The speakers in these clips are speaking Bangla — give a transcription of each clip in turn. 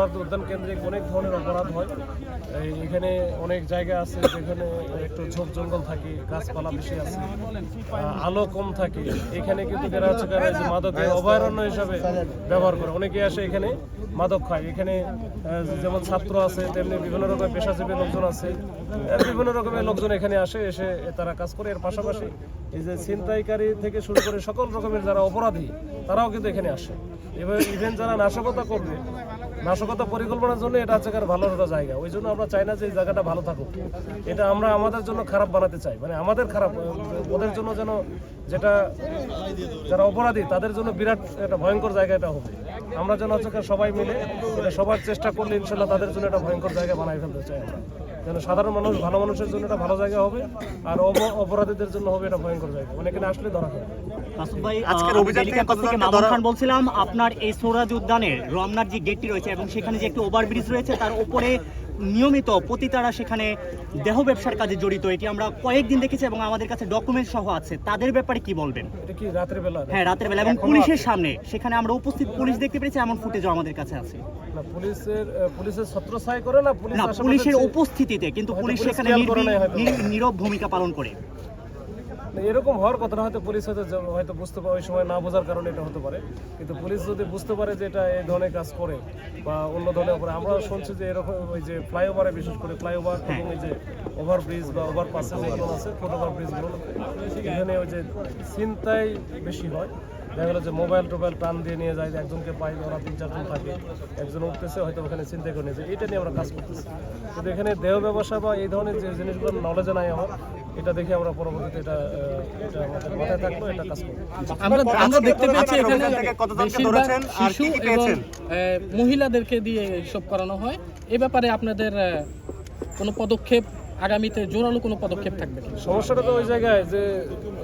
সরার্দ উদ্যান কেন্দ্রিক অনেক ধরনের অপরাধ হয়। এখানে অনেক জায়গা আছে যেখানে একটু ঝোপ জঙ্গল থাকে, গাছপালা বেশি আছে, আলো কম থাকে। এখানে কিন্তু যারা হচ্ছে যে মাদকের অভয়ারণ্য হিসাবে ব্যবহার করে, অনেকে আসে এখানে মাদক খায়। এখানে যেমন ছাত্র আছে, তেমনি বিভিন্ন রকমের পেশাজীবী লোকজন আছে, বিভিন্ন রকমের লোকজন এখানে আসে, এসে তারা কাজ করে। এর পাশাপাশি এই যে ছিনতাইকারী থেকে শুরু করে সকল রকমের যারা অপরাধী তারাও কিন্তু এখানে আসে। এবার ইভেন যারা নাশকতা করবে, নাশকতা পরিকল্পনার জন্য এটা হচ্ছে ভালো একটা জায়গা। ওই জন্য আমরা চাই না যে এই জায়গাটা ভালো থাকুক। এটা আমরা আমাদের জন্য খারাপ বানাতে চাই, মানে আমাদের খারাপ, ওদের জন্য যেন যেটা যারা অপরাধী তাদের জন্য বিরাট একটা ভয়ঙ্কর জায়গা এটা হবে। আমরা যেন হচ্ছে সবাই মিলে এটা সবার চেষ্টা করলে ইনশাল্লাহ তাদের জন্য একটা ভয়ঙ্কর জায়গা বানাই ফেলতে চাই আমরা। যেন সাধারণ মানুষ, ভালো মানুষের জন্য এটা ভালো জায়গা হবে, আর অপরাধীদের জন্য হবে এটা ভয়ঙ্কর জায়গা। মানে এখানে আসলে ধরা হবে। বলছিলাম আপনার এই সোহরাওয়ার্দী উদ্যানের রমনার যে গেটটি রয়েছে এবং সেখানে যে একটি ওভারব্রিজ রয়েছে তার উপরে নিয়মিত পতিতারা সেখানে দেহ ব্যবসার কাজে জড়িত, এটি আমরা কয়েকদিন দেখেছি এবং আমাদের কাছে ডকুমেন্ট সহ আছে। তাদের ব্যাপারে কি বলবেন? এটা কি রাতের বেলা? হ্যাঁ, রাতের বেলা, এবং পুলিশের সামনে সেখানে আমরা উপস্থিত পুলিশ দেখতে পেরেছি, এমন ফুটেজও আমাদের কাছে আছে। না, পুলিশের ছত্রছায়া করে না, পুলিশের উপস্থিতিতে, কিন্তু পুলিশ সেখানে নীরব ভূমিকা পালন করে। এরকম হওয়ার কথা না, হয়তো পুলিশ হয়তো বুঝতে পারে, ওই সময় না বোঝার কারণে এটা হতে পারে। কিন্তু পুলিশ যদি বুঝতে পারে যে এটা এই ধরনের কাজ করে বা অন্য ধরনের উপরে, আমরা শুনছি যে এরকম ওই যে ফ্লাইওভারে, বিশেষ করে ফ্লাইওভার এবং এই যে ওভারব্রিজ বা ওভারপাসে যেগুলো আছে, ফুট ওভারব্রিজগুলো, এখানে ওই যে ছিনতাই বেশি হয়। দেখা গেলো যে মোবাইল টোবাইল টান দিয়ে নিয়ে যায়, একজনকে পাই, ওরা 3-4 জন থাকে, একজন উঠতেছে হয়তো ওখানে ছিনতাই করে নিয়ে যায়। এটা নিয়ে আমরা কাজ করতেছি। কিন্তু এখানে দেহ ব্যবসা বা এই ধরনের যে জিনিসগুলো নলেজে নাই আমার, এটা দেখে আমরা পরবর্তীতে এটা আমাদের মাথায় থাকলো, এটা কাজ করবো। আমরা দেখতে পেয়েছি এখানে বেশিরভাগ শিশু এবং মহিলাদেরকে দিয়ে এইসব করানো হয়। এ ব্যাপারে আপনাদের কোনো পদক্ষেপ, আগামীতে জোরালো কোনো পদক্ষেপ থাকবে? সমস্যাটা তো ওই জায়গায় যে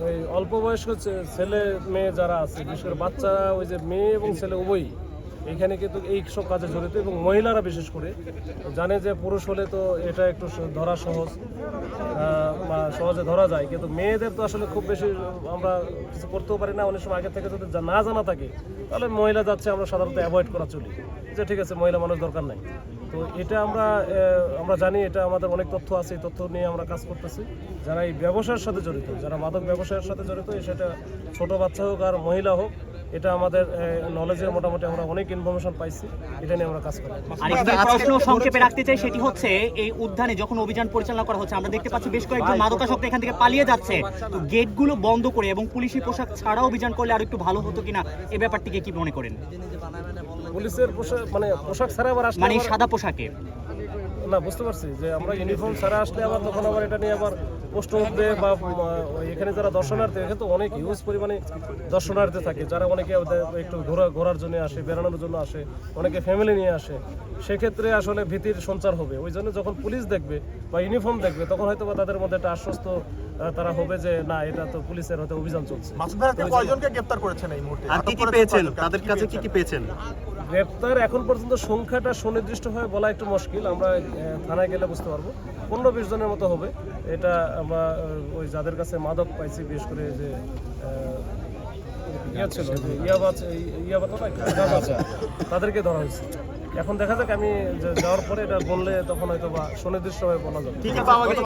ওই অল্প বয়স্ক ছেলে মেয়ে যারা আছে, বিশেষ করে বাচ্চারা, ওই যে মেয়ে এবং ছেলে উভয়ই এখানে কিন্তু এই সব কাজে জড়িত, এবং মহিলারা বিশেষ করে জানে যে পুরুষ হলে তো এটা একটু ধরা সহজ বা সহজে ধরা যায়, কিন্তু মেয়েদের তো আসলে খুব বেশি আমরা কিছু করতেও পারি না। অনেক সময় আগে থেকে যদি না জানা থাকে তাহলে মহিলা যাচ্ছে আমরা সাধারণত অ্যাভয়েড করা চলি, যে ঠিক আছে মহিলা মানুষ দরকার নাই। তো এটা আমরা জানি, এটা আমাদের অনেক তথ্য আছে, এই তথ্য নিয়ে আমরা কাজ করতেছি। যারা এই ব্যবসার সাথে জড়িত, যারা মাদক ব্যবসার সাথে জড়িত, সেটা ছোট বাচ্চা হোক আর মহিলা হোক, এটা আমাদের নলেজে মোটামুটি আমরা অনেক ইনফরমেশন পাইছি, এটা নিয়ে আমরা কাজ করি। আরেকটা প্রশ্ন সংক্ষেপে রাখতে চাই, সেটি হচ্ছে এই উদ্যানে যখন অভিযান পরিচালনা করা হচ্ছে, আমরা দেখতে পাচ্ছি বেশ কয়েকজন মাদকাসক্ত এখান থেকে পালিয়ে যাচ্ছে। তো গেটগুলো বন্ধ করে এবং পুলিশি পোশাক ছাড়া অভিযান করলে আর একটু ভালো হতো কিনা, এই ব্যাপারটিকে কি মনে করেন? পুলিশের পোশাক মানে পোশাক ছাড়া আবার আসলে, মানে সাদা পোশাকে না, বুঝতে পারছি যে আমরা ইউনিফর্ম ছাড়া আসলে আবার তখন আবার এটা নিয়ে আবার প্রশ্ন উঠবে, বা এখানে যারা দর্শনার্থী, এখানে তো অনেক হিউজ পরিমাণে দর্শনার্থী থাকে, যারা অনেকে একটু ঘোরার জন্য আসে, বেড়ানোর জন্য আসে, অনেকে ফ্যামিলি নিয়ে আসে। সেক্ষেত্রে আসলে ভীতির সঞ্চার হবে। ওই জন্য যখন পুলিশ দেখবে বা ইউনিফর্ম দেখবে, তখন হয়তো বা তাদের মধ্যে একটা আশ্বস্ত তারা হবে যে না, এটা তো পুলিশের হয়তো অভিযান চলছে। কয়জনকে গ্রেফতার করেছেন এই মুহূর্তে? আর কি পেয়েছেন তাদের কাছে, কি পেয়েছেন? গ্রেপ্তার এখন পর্যন্ত সংখ্যাটা সুনির্দিষ্টভাবে বলা একটু মুশকিল, আমরা থানায় গেলে বুঝতে পারবো। 15-20 জনের মতো হবে। এটা আমরা ওই যাদের কাছে মাদক পাইছি, বিশেষ করে যে ছিল ইয়াবা তো তাদেরকে ধরা হয়েছে। এখন দেখা যাক, আমি যাওয়ার পরে এটা বললে তখন হয়তো বা সুনির্দিষ্টভাবে বলা যাবে।